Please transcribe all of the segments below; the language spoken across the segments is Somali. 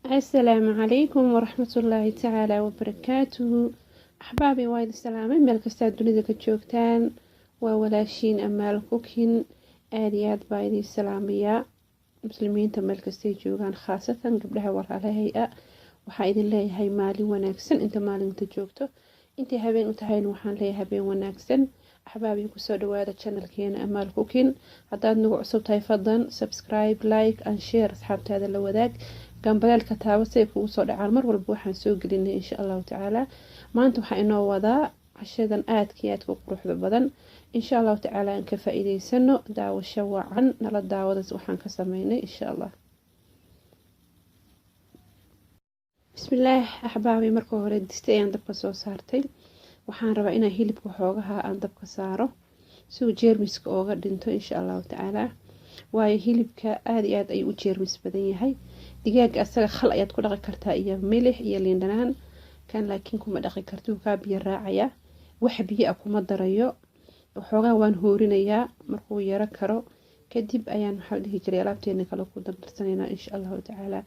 السلام عليكم ورحمة الله تعالى وبركاته. أحبابي وايد السلامة مeel kasta dunida ka joogtaan waa walaashiin amaal kukin aad iyo aad baa idin salaamayaa muslimiinta meel kastay joogaan khaasatan gabdhaha walaalahay waxaa idin leeyahay maalin wanaagsan inta maalinta joogto intay habeen u tahayna waxaan leeyahay habeen wanaagsan. أحبابي kusoo dhawaada channelkeena amaal kukin haddaad nagu cusub tahay fadlan subscribe like and share asxaabtaada la wadaag gambalaalka taabo si ay kugu soo dhacaan mar walba waxaan soo gelinay insha allahu tacaala. maanta waxaa inoo wadaa cashadan aadka iyo aadka u quruxda badan insha allahu tacaala aan ka faa'iidaysano daawasho wacan nala daawadas waxaan ka sameynay insha allah. bismillaah axbaabi marka hore distay ayaan dabka soo saartay waxaan rabaa inaan hilibka xoogaha aan dabka saaro si uu jeermiska ooga dhinto insha allahu tacaala waayo hilibka aad iyo aad ayuu u jeermis badan yahay. digaaga asaga khal ayaad ku dhaqi kartaa iyo milix iyo liin dhanaan kan laakiin kuma dhaqi karto kaa biyo raacaya wax biyo ah kuma darayo waxoogaa waan hoorinayaa markuu yaro karo kadib ayaan waxaa dhihi jiray alaabteena kale ku dardarsanayna insha allahu tacaala.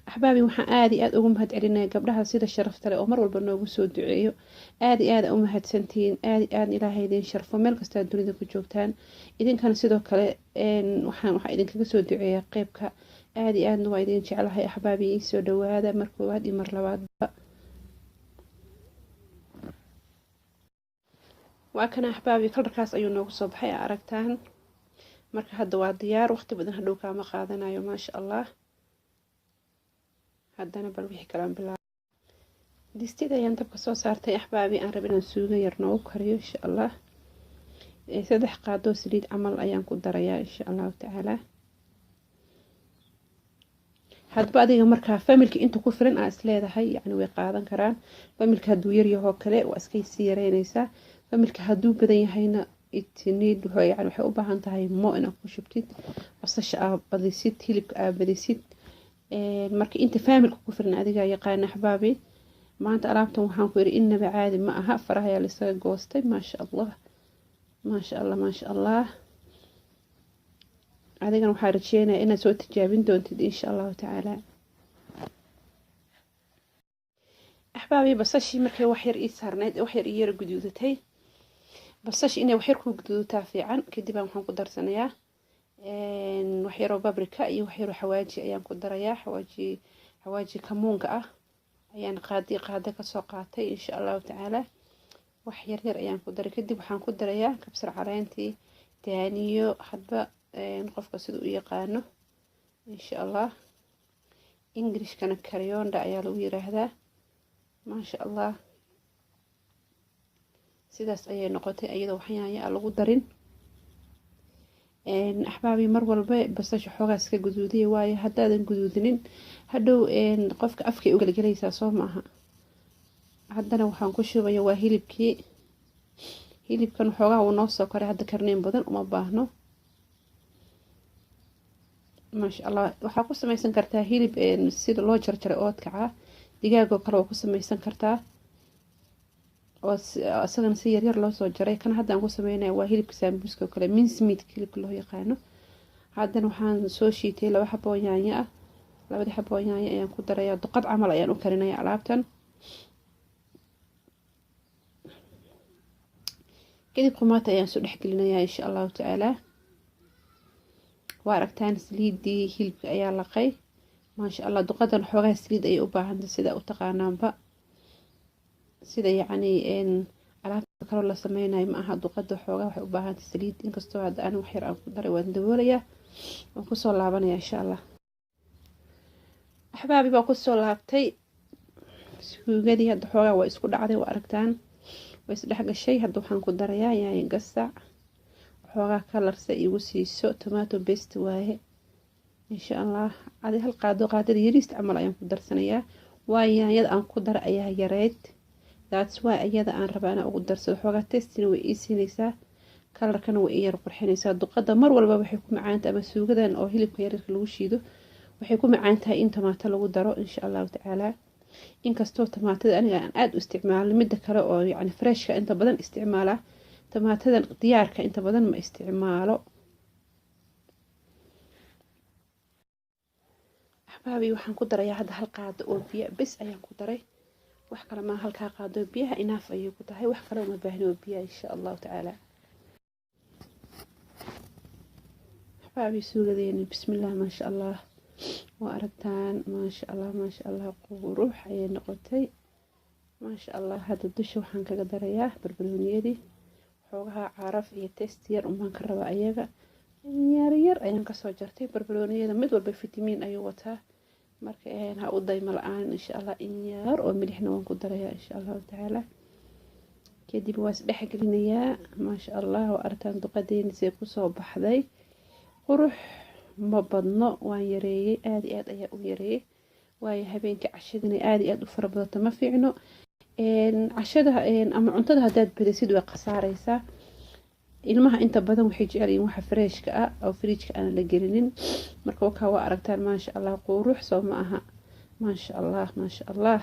axbaabi waxaan aad iyo aad ugu mahad celinayaa gabdhaha sida sharafta leh oo mar walba noogu soo duceeyo aad iyo aad u mahadsantihiin aad iyo aad ilaahay idin sharfo meel kasta dunida ku joogtaan idinkana sidoo kale waxaa idinkaga soo duceeyaa qeybka aad iyo aadna waa idin jeclahay axbaabi ii soo dhawaada mar koowaad iyo mar labaadba. waa kana axbaabi kalarkaas ayuu noogu soo baxay aragtaan marka hadda waa diyaar waqti badan hadhow kaama qaadanayo maasha allah. haddana bal wixii kalaan bilaab distida ayaan dabka soo saartay axbaabi aan rabin inaan suugo yar noogu kariyo insha allah. 3 qaadoo saliid camal ayaan ku darayaa insha allahu tacaala. hadba adiga markaa familka inta ku filan aa isleedahay yani way qaadan karaan. familka hadduu yaryahoo kale waa iskay sii yareynaysaa familka hadduu badan yahayna itniid yani waxay u baahan tahay mo inaad ku shubtid basasha aa badisid hilibka aa badisid marka inta familka ku filan adiga yaqaan axbaabi. maanta alaabtan waxaan ku yiri inaba caadi ma aha faraha ayaa lisaga goostay maasha allah maasha allah maasha allah. adigana waxaa rajeynayaa inaad soo tijaabin doontid insha allahu tacaala. axbaabi basashii markay wax yar ii saarneyd wax yar ii yara guduudatay basashii inay wax yar ku guduudataa fiican kadib aan waxaan ku darsanayaa wax yaroo babrika iyo wax yaroo xawaaji ayaan ku darayaa xawaaji kamuunka ah ayaan qaado kasoo qaatay insha allahu tacaala. wax yar yar ayaan ku daray kadib waxaan ku darayaa kabsar caleentii daaniyo hadba qofka sida u yaqaano insha allah. ingirishkana karyoonda ayaa lagu yiraahdaa maasha allah. sidaas ayay noqotay iyadoo waxyaanya aan lagu darin. axbaabi mar walba basasha xoogaas ka guduudiya waayo haddaadan guduudinin hadhow qofka afkay u galgalaysaa soo maaha. haddana waxaan ku shubaya waa hilibkan xoogaa uu noo soo koray hadda karneyn badan uma baahno maasha allah. waxaa ku samaysan kartaa hilib sida loo jarjaray oodkaca digaagoo kale waa ku samaysan kartaa oo asagana si yaryar loo soo jaray kan haddaan ku sameynaya waa hilibka saambuuska oo kale mince meat hilibka loo yaqaano. haddana waxaan soo shiitay 2 xabo yaanyo ah 2 xabo yaanyo ayaan ku darayaa duqad camal ayaan u karinaya alaabtan. kadib qumaata ayaan soo dhexgelinayaa insha allahu tacaala. waa aragtaan saliidii hilibka ayaa laqay maasha allah. duqadan xoogaa saliid ayay u baahantay sida u taqaanaanba sida yacni alaabta kaloo la sameynayo ma aha duqada xoogaa waxay u baahantay saliid inkastoo hadda ani wax yar aan ku daray waan daboolayaa waan kusoo laabanaya insha allah. axbaabi baa kusoo laabtay suugadii hadda xoogaa waa isku dhacday waa aragtaan way isdhex gashay. hadda waxaan ku darayaa yaanyo gasac xoogaa kalarsa igu siiso tomato paste waaye insha allah. adi hal qaadada yariista camal ayaan ku darsanayaa waayo yaanyada aan ku dara ayaa yareyd that's why iyada aan rabaa inaan ugu darsado xoogaa testina way ii siinaysaa kalarkana way ii yar qurxinaysaa. duqada mar walba waxay ku macaantahay ama suugadan oo hilibka yaryarka lagu shiido waxay ku macaan tahay in tamaato lagu daro insha allahu tacaala. inkastoo tamaatada aniga aan aada u isticmaalo midda kale oo yacni freshka inta badan isticmaala tamaatadan diyaarka inta badan ma isticmaalo. axbaabi waxaan ku darayaa hadda hal qaado oo biyo bes ayaan ku daray wax kale ma halkaa qaado biyaha inaaf ayay ku tahay wax kale uma baahni oo biyo insha Allah taala axbaabi suugadeeni bismillah ma sha Allah waa aragtaan ma sha Allah qurux ayay noqotay ma sha Allah hadda dusha waxaan kaga darayaa barbarooniyadii xoogaha caraf iyo taste yar umaan ka rabaa ayaga yar ayaan ka soo jartay barbarooniyada mid walba fitamiin ayuu wataa marka ha u daymo la'aan insha Allah in yar oo milixna waan ku darayaa insha Allah taala kadib waa isdhex gelinayaa ma sha Allah waa aragtaan duqadeeni si ku soo baxday qurux ma badno waan yareeyay aad iyo aad ayaa u yareeyay waayo habeenka cashadina aad iyo aad u fara badato ma fiicno cashada ama cuntada hadaad badisid way qasaaraysaa ilmaha inta badan waxay jecel yihiin waxa freeshka ah oo fridge aan la gelinin marka waa aragtaan ma sha Allah qurux soo ma aha ma sha Allah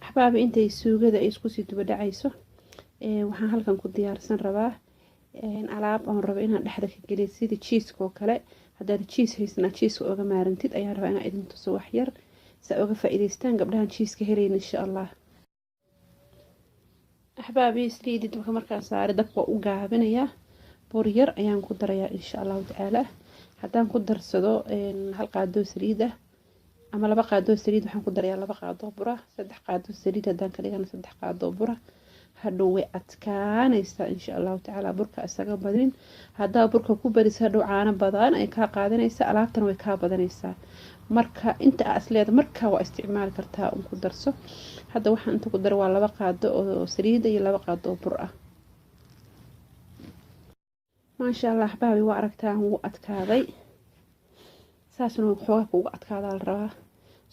axbaabi intay suugada ay isku sii duba dhacayso waxaan halkan ku diyaarsan rabaa alaab aan rabo inaan dhexda ka geliyo sida cheese oo kale hadaad cheese haysana cheese uga maarantid ayaan rabaa inaan idin tuso wax yar si uga faa'iideystaan gabdhahan cheese ka helayna insha Allah axbaabi saliidid markaan saaro dabka u gaabinayaa bur yar ayaan ku darayaa insha Allah taala hadaan ku darsado hal qaado saliid ah ama laba qaado saliid waxaan ku darayaa laba qaado bur ah saddex qaado saliid hadaan ka dhigana saddex qaado bur ah hadhow way adkaanaysaa insha Allah taala burka isaga badin hadaa burka ku bariso hadhow caano badan ay ka qaadanaysaa alaabtan way ka badanaysaa marka inta asleed marka waa isticmaal kartaa ku darso hadda waxaan inta ku daray waa laba qaado oo saliid iyo laba qaado oo bur ah ma sha Allah axbaabi waa aragtaan wuu adkaaday saasna wuxuu ugu adkaadaa la rabaa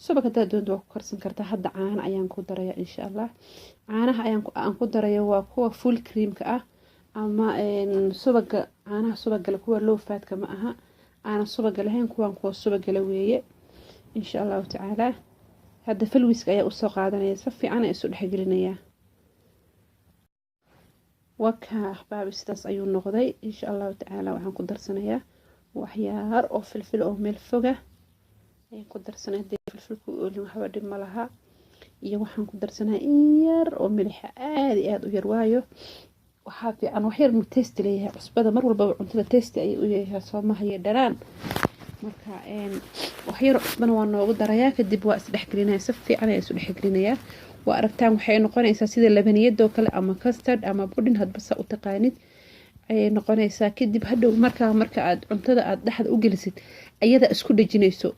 subag hadaad doonto waa ku karsan kartaa hadda caano ayaan ku darayaa insha Allah caanaha aan ku darayo waa kuwa full creamka ah ama subaga caanaha subaga la kuwa low fatka ma aha aana subaga lahayn kuwa subaga la weeye insha Allah taala hadda falwiska ayaa u soo qaadanaya si fiican ay isu dhaxgelinayaa waka axbaabi sidaas ayuu noqday insha Allah taala waxaan ku darsanayaa waxyaar oo filfil oo meel foga ayaan ku darsanayaa filfilku oo waxba dhib ma laha iyo waxaan ku darsanayaa in yar oo milix aad iyo aad u yar waayo waxa fiican wax yar taste leeyahay cusbada mar walba cuntada taste ay u yeeshaa Soomaaliya dhanaan marka wax yar cusbana waa noogu darayaa kadib waa isdhexgelinayaa si fiican ay isu dhexgelinayaa waa aragtaan waxay noqonaysaa sida labaniyada oo kale ama custard ama pudding hadba sa u taqaanid ay noqonaysaa kadib hadhow marka aad cuntada aad dhaxda u gelisid ayada isku dhajinayso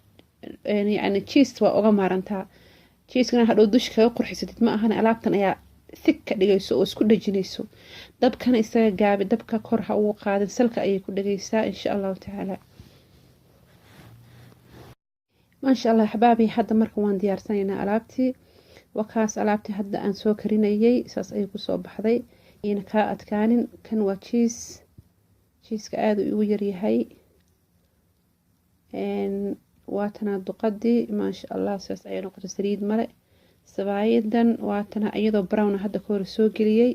yani cheese waa uga maarantaa cheese-kana hadhow dush kaga qurxisatid ma ahan alaabtan ayaa thick ka dhigayso oo isku dhajinayso dabkana isaga gaabi dabka kor ha uu qaadin salka ayay ku dhagaysaa insha Allah taala ma sha Allah axbaabi hadda marka waan diyaarsanaynaa alaabtii wakaas alaabtii hadda aan soo karinayay saas ay ku soo baxday ina ka adkaanin kan waa cheese-ka aad uu yar yahay waatana duqadii ma sha Allah saas ay noqotay saliid male sabaayadan waatana iyadoo brown hadda ka hor soo geliyay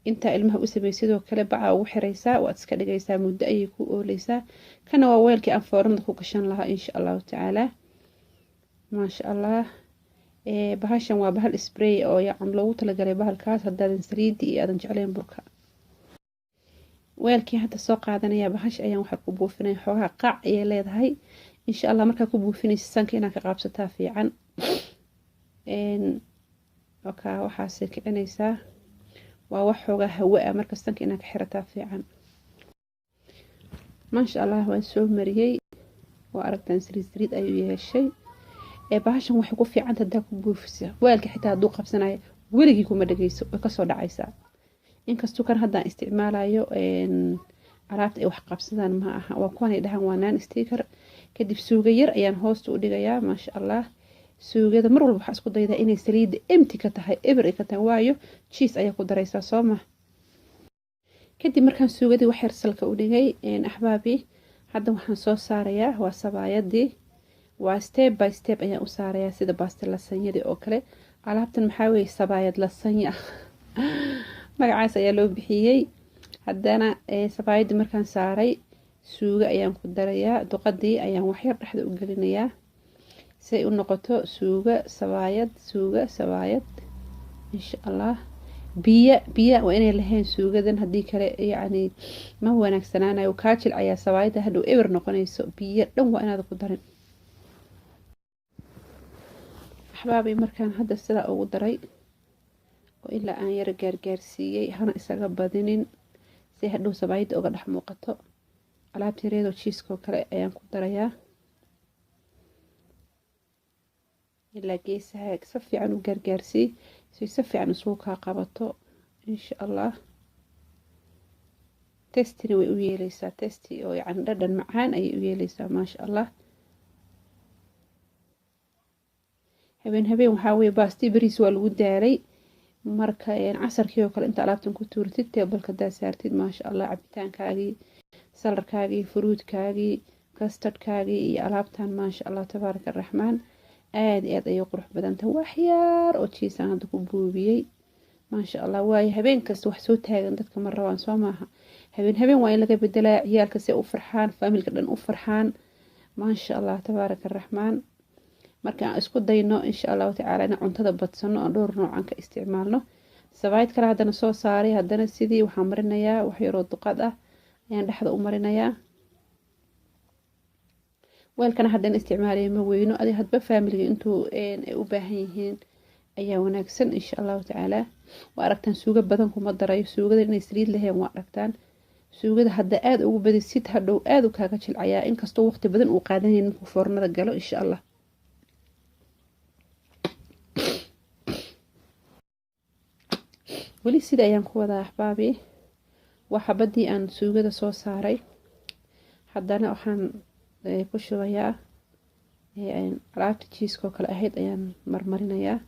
inta ilmaha u sameeyay sidoo kale baca ugu xiraysaa waad iska dhigaysaa muddo ayay ku oolaysaa kana waa weelkii aan foornada ku gashan lahaa insha Allah taala ma sha Allah bahashan waa bahal spray oo yacni loogu talagalay bahalkaas hadaadan saliid iyo aadan jeclayn burka weelkii hadda soo qaadanaya bahash ayaan waxa ku buufinay xoogaa qaac ay leedahay insha Allah marka ku buufinaysa sanka inaad ka qaabsataa fiican waxaas kicinaysaa waa wax xoogaa hawo ah marka sanka inaad ka xirataa fiican ma sha Allah waan soo mariyay waa aragtaan saliid ayuu yeeshay bahashan waxay ku fiican tahay ku buufisaa weelka xitaa haduu qabsanayo weligii kuma dhageyso way ka soo dhacaysaa inkastoo kan hadda isticmaalayo alaabta ay wax qabsadaan ma aha waa kuwan ay dhahan waa non sticker kadib suuga yar ayaan hoosta u dhigayaa ma sha Allah suugada mar walba waxa isku daydaa inay saliid empty ka tahay eber ka tahay waayo cheese ayaa ku daraysaa Sooma kadib markaan suugadii wax yar salka u dhigay axbaabi hadda waxaan soo saarayaa waa sabaayadii waa step by step ayaan u saarayaa sida baasta lasanyada oo kale alaabtan maxaa weeye sabaayad lasanya magacaas ayaa loo bixiyay haddana sabaayadii markaan saaray suugo ayaan ku darayaa. Duqadii ayaan waxyar dhexda u gelinayaa si ay u noqoto suugo sawaayad insha allah. biya waa inay lahayn suugadan, haddii kale yacni ma wanaagsanaanayo, kaa jilcayaa sawaayada hadhow eber noqonayso. biyo dhan waa inaad ku darin axbaabi. markaan hadda sidaa ugu daray oo ilaa aan yara gaargaarsiiyey, hana isaga badinin si hadhow sawaayada uga dhex muuqato. alaabta yareedoo jiiskoo kale ayaan ku darayaa ilaa geesaha si fiican u gaargaarsii si fiican isugu kaa qabato insha allah. testina way u yeeleysaa, testi oo yacni dhadhan macaan ayay u yeeleysaa maasha allah. habeen waxaa weye baasti bariis waa lagu daalay, marka casarkii oo kale inta alaabtan ku tuurtid teebalka daa saartid maasha allah. cabitaankaagii, salarkaagii, furuudkaagii, kastadhkaagii iyo alaabtan maasha allah tabaaraka araxmaan. aad iyo aad ayay qurux badantahay. waxyaar oo jiisaan hadda ku buubiyey maasha allah. waayo habeen kasta wax soo taagan dadka ma rabaan soo maaha. habeen waa in laga bedelaa, ciyaalka si u farxaan, faamilka dhan u farxaan maasha allah tabaaraka araxmaan. marka aan isku dayno insha allahu tacaala in cuntada badsano aan dhowr noocan ka isticmaalno. sabaayad kale haddana soo saaray, haddana sidii waxaan marinayaa wax yaroo duqad ah ayaan dhexda u marinayaa. weelkana haddana isticmaalaya ma weyno, adi hadba faamiliga intuu ay u baahan yihiin ayaa wanaagsan insha allahu tacaala. waa aragtaan suugo badan kuma darayo, suugada inay saliid lahayn waa aragtaan. suugada hadda aada ugu badisid hadhow aada u kaaga jilcayaa, inkastoo waqti badan uu qaadanayn markuu foornada galo insha allah. weli sida ayaan ku wadaa axbaabi. waa xabadii aan suugada soo saaray, haddana waxaan ku shubayaa alaabta jiiskoo kale ahayd ayaan marmarinayaa.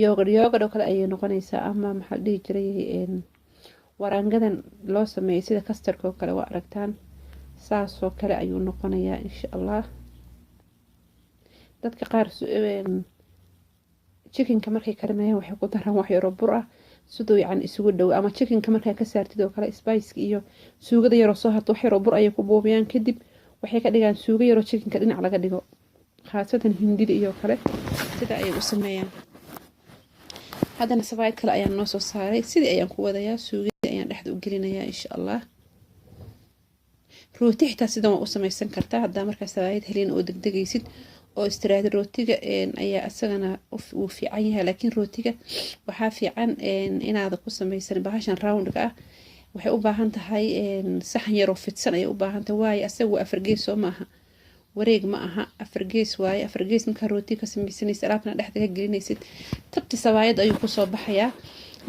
yoogad oo kale ayay noqonaysaa, ama maxaa la dhihi jiray waraangadan loo sameeyay sida kastarka oo kale waa aragtaan. saasoo kale ayuu noqonayaa insha allah. dadka qaar chickenka markay karinayaan waxay ku daraan wax yaroo bur ah sidoo yacni isugu dhow, ama chickenka markaa ka saartid oo kale spiceka iyo suugada yaroo soo harto wax yaroo bur ayay ku buubiyaan, kadib waxay ka dhigaan suugo yaroo chickenka dhinac laga dhigo, khaasatan hindida iyo kale sida ayay u sameeyaan. haddana sabaayad kale ayaan noo soo saaray, sidii ayaan ku wadayaa. suugada ayaan dhexda u gelinayaa insha allah. rooti xitaa sidan waa u samaysan kartaa haddaa markaa sabaayad helin oo degdegaysid oo istiraadi. rootiga ayaa isagana uu fiican yahay, laakiin rootiga waxaa fiican inaada ku samaysan bahashan roundga ah. waxay u baahan tahay saxan yaroo fidsan ayay u baahan tahay, waayo asaga waa afargees soo maaha, wareeg ma aha, afargees waaye. afargees markaa rootiga ka samaysanaysa alaabtana dhexda ka gelinaysid tabti sabaayad ayuu kusoo baxayaa,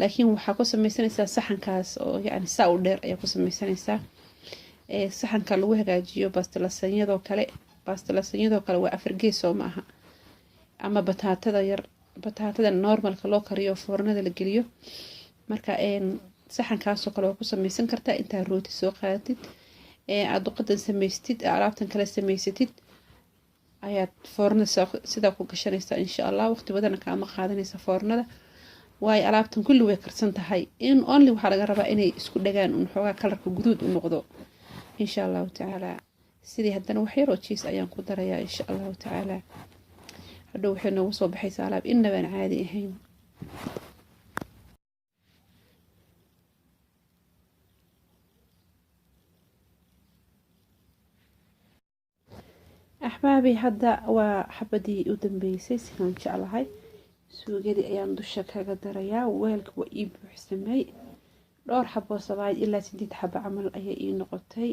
laakiin waxaa ku samaysanaysaa saxankaas oo yacni saa u dheer ayaa ku samaysanaysaa. saxanka lagu hagaajiyo bastalasanyadoo kale, bastalasanyadoo kale waa afargees soo ma aha. ama bataatada yar, bataatada normalka loo kariyo foornada la geliyo. marka saxankaasoo kale waa ku samaysan kartaa intaa rooti soo qaadatid, aad duqadan samaystid, alaabtan kale samaysatid, ayaad foornada sidaa ku gashanaysaa insha allah. waqti badana kaama qaadanaysa foornada, waayo alaabtan kulli way karsan tahay. in only waxaa laga rabaa inay isku dhagaan un xoogaa kalarka guduud u noqdo insha allahu tacaala. sidii haddana wax yaroo jiis ayaan ku darayaa insha allahu tacaala. hadhow waxay noogu soo baxaysaa alaab inabaan caadi ahayn. axbaabi hadda waa xabadii u dambeysay sidaan jeclahay. suugadii ayaan dusha kaga darayaa. weelka waa ii buuxsamay, dhowr xaboo sabaayad ilaa 8 xabo camal ayay ii noqotay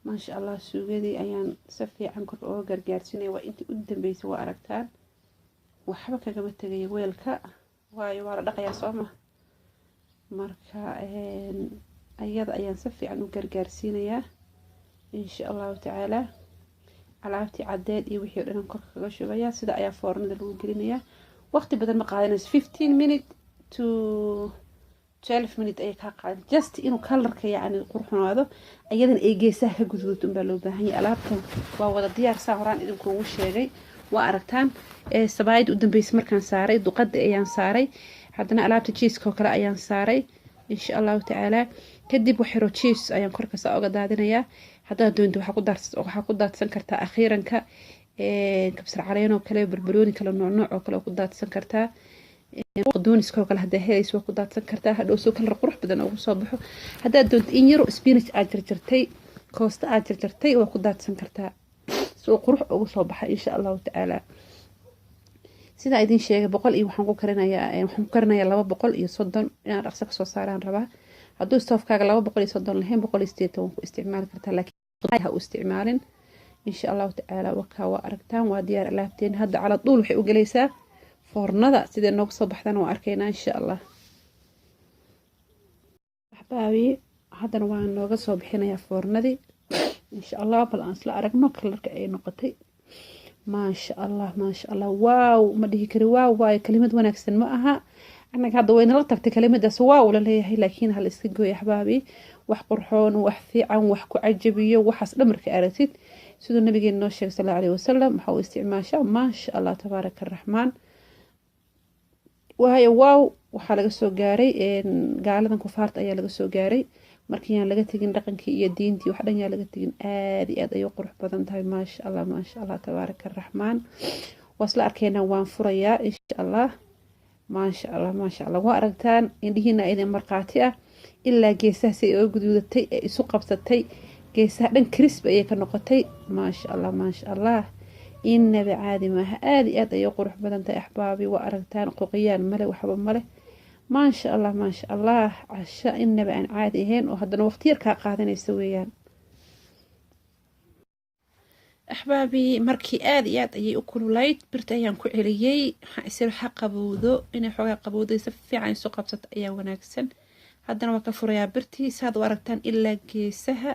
maasha allah. suugadii ayaan si fiican kor uga gargaarsinaya. waa intii u dambeysay waa aragtaan, waxba kagama tegaya weelka, waayo waa la dhaqayaa soo ma. marka ayada ayaan si fiican u gargaarsiinayaa insha allahu tacaala. alaabtii cadeed iyo wixii dhan korka kaga shubayaa. sida ayaa foornada lagu gelinayaa. waqti badan ma qaadanayso, 15 minutes to 12 minutes ayay kaa qaadan, just inuu kalarka yacni qurxunaado, ayadana ay geesaha ka guduud unbaa loo baahan yahay. alaabtan waa wada diyaar saa horaan idinkuugu sheegay. waa aragtaan sabaayad u dambeysay markaan saaray, duqada ayaan saaray, haddana alaabta jiiska oo kale ayaan saaray insha allahu tacaala. kadib waxyaro cheese ayaan korkasa oga daadinayaa. haddaad doonto waxaa ku daadsan kartaa akhiiranka kabsar caleen oo kale, barbarooni kale nooc oo kale ku daadsan kartaa, qadooniska oo kale haddaa helayso waa ku daadsan kartaa, hadhow soo kala qurux badan ugu soo baxo. haddaad doonto in yaro spinach aad jarjartay, koosta aad jarjartay waa ku daadsan kartaa soo qurux ugu soo baxa insha allahu tacaala. sidaa idin sheegay 100 iyo waxaan ku karinayaa 230 inaan dhaqso kasoo saaraan rabaa. hadduu stoofkaaga 230 lahayn 180 waan ku isticmaali kartaa, laakiin ha u isticmaalin insha allahu tacaala. waa aragtaan waa diyaar alaabteen. hadda cala duul waxay u galaysaa foornada, sidee noogu soo baxdana waa arkaynaa insha allah. axbaabi haddana waan nooga soo bixinayaa foornadii insha allah. bal aan isla aragno kalarka ay noqotay. maasha allah waaw ma dhihi kari waaw waayo kalimad wanaagsan ma aha. anaga hadda waynala tagtay kalimadaas waaw la leeyahay, laakiin hal iska gooy axbaabi. wax qurxoon, wax fiican, wax ku cajabiyo, waxaas dhamarka aragtid sidoo nabigeena noo sheegay sallallahu alayhi wasallam waxa uu isticmaashaa maasha allah tabaaraka raxmaan. waayo waaw waxaa laga soo gaaray gaaladan kufaarta ayaa laga soo gaaray. markii aan laga tagin dhaqankii iyo diintii wax dhan yaa laga tagin. aad iyo aad ayay qurux badan tahay maasha allah tabaaraka raxmaan. wasla arkeenaa waan furayaa insha allah. maasha allah waa aragtaan indhihiina idin marqaati ah ilaa geesaha si ay oo guduudatay ee isu qabsatay, geesaha dhan crisp ayay ka noqotay. maasha allah inaba caadi maaha. aad iyo aad ayay qurux badan tahay axbaabi. waa aragtaan qoqiyaan male waxba male. maasha allah casha inaba aan caadi ahayn oo haddana waqti yar kaa qaadanaysa weeyaan axbaabi. markii aad iyo aad ayay u kululayd birta ayaan ku celiyey. waxaan isir waxa qabowdo inay xoogaa qabowday si fiican isu qabsato ayaa wanaagsan. haddana waa ka furayaa birtii saad u aragtaan ilaa geesaha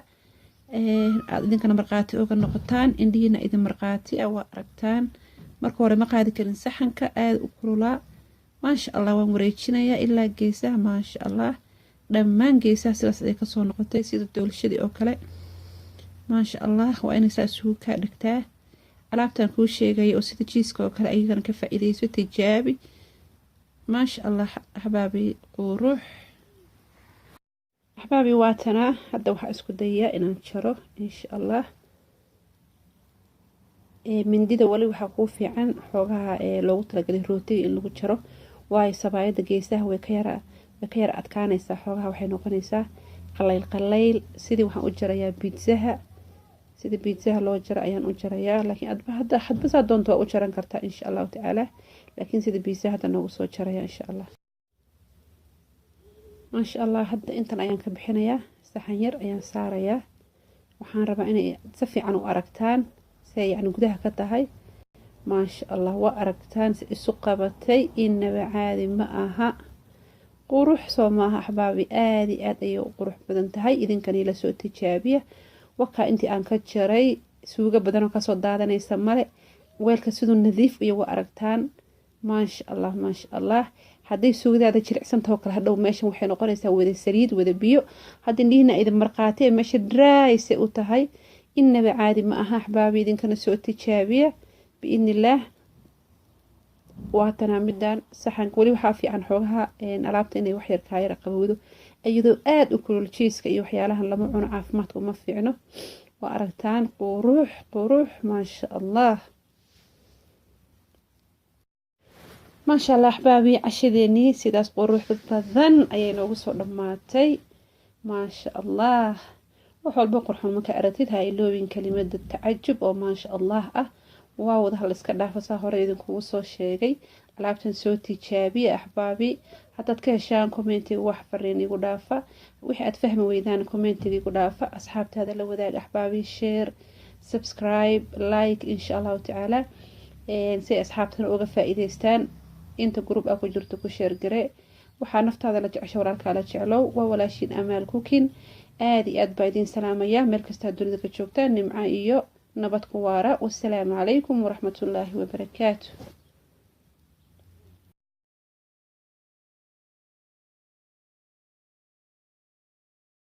aad idinkana marqaati oga noqotaan, indhihiina idin marqaati ah. waa aragtaan marka hore ma qaadi karin saxanka aad u kululaa. maasha allah waan wareejinayaa ilaa geesaha. maasha allah dhammaan geesaha sidaas ay kasoo noqotay sida doolshadii oo kale. maasha allah waa inay saas ugu kaa dhigtaa. alaabtan kuu sheegaya oo sida jiiska oo kale ayagana ka faa'iidayso, tijaabi. maasha allah axbaabi qurux. axbaabi waatanaa hadda waxaa isku dayaa inaan jaro insha allah. mindida wali waxaa kuu fiican xoogaha loogu talagalay rootiga in lagu jaro, waayo sabaayada geesaha way ka yara adkaanaysaa. xoogaha waxay noqonaysaa qalayl. sidii waxaan u jarayaa biitzaha, sida biitzaha loo jaro ayaan u jarayaa. laakiin hadba saa doonto waa u jaran kartaa insha allahu tacaala, laakiin sida biitzaha hadda noogu soo jaraya insha allah. maasha allah hadda intan ayaan ka bixinayaa. saxan yar ayaan saarayaa. waxaan rabaa inay si fiican u aragtaan say yani gudaha ka tahay. maasha allah waa aragtaan si isu qabatay inaba caadi ma aha. qurux soo maaha axbaabi. aad iyo aad ayay u qurux badan tahay. idinkani la soo tijaabiya. wakaa intii aan ka jaray suuga badanoo kasoo daadanaysa male. weelka siduu nadiif iyo waa aragtaan. maasha allah hadday suugadaada jilicsantahoo kale hadhow meeshan waxay noqonaysaa wada saliid wada biyo. hadda indhihiina idin marqaatee meesha draayse u tahay inaba caadi ma aha axbaabi. idinkana soo tijaabiya biidni illaah. waatanaa midaan saxanka weli waxaa fiican xoogaha alaabta inay waxyar kaayara qabowdo iyadoo aad u kulul. jiiska iyo waxyaalahan lama cuno, caafimaadka uma fiicno. waa aragtaan qurux maasha allah. maasha allah axbaabi cashadeenii sidaas quruxda badan ayay noogu soo dhammaatay. maasha allah wax walba qurxoon marka aragtid ha iloobin kalimada tacajub oo maasha allah ah. waa wada hal iska dhaafo saa hore idinkugu soo sheegay. alaabtan soo tijaabiya axbaabi. haddaad ka heshaan commentiga wax fariin igu dhaafa. wixii aad fahmi weydaan commentiga igu dhaafa. asxaabtaada la wadaag axbaabi. share, subscribe, like insha allahu tacaala si asxaabtana uga faa'iidaystaan. inta group ah ku jirto ku share gare. waxaa naftaada la jecesha walaalkaa la jeclow. waa walaashiin amaal cooking. aad iyo aad baa idin salaamaya meel kastaa dunida ka joogtaan. nimco iyo nabad ku waara. wassalaamu calaykum waraxmatullaahi wabarakaatu.